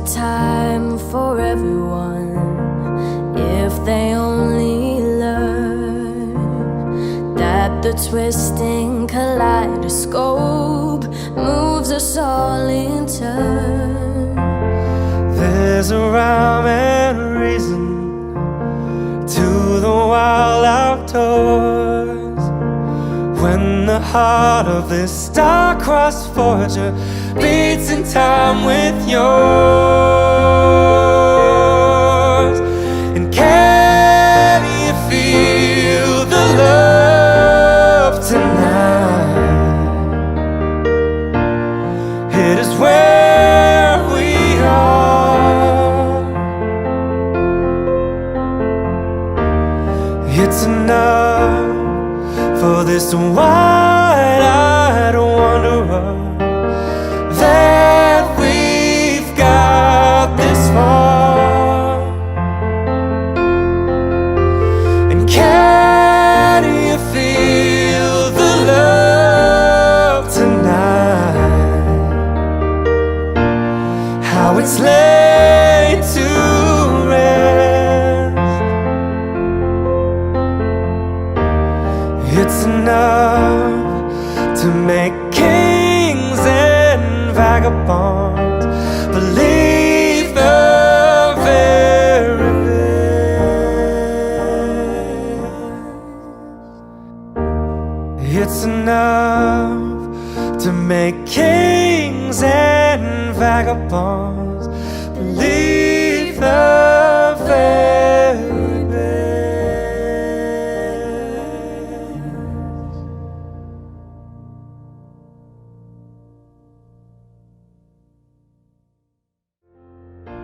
time for everyone if they only learn that the twisting kaleidoscope moves us all in turn. There's a rhyme and reason to the wild outdoors when the heart of this star-crossed Voyager beats in time with yours. And can you feel the love tonight? It is where we are. It's enough for this wide-eyed wanderer that we've got this far. And can you feel the love tonight? How it's laid to rest. It's enough to make kings and vagabonds believe the very best. It's enough to make kings and vagabonds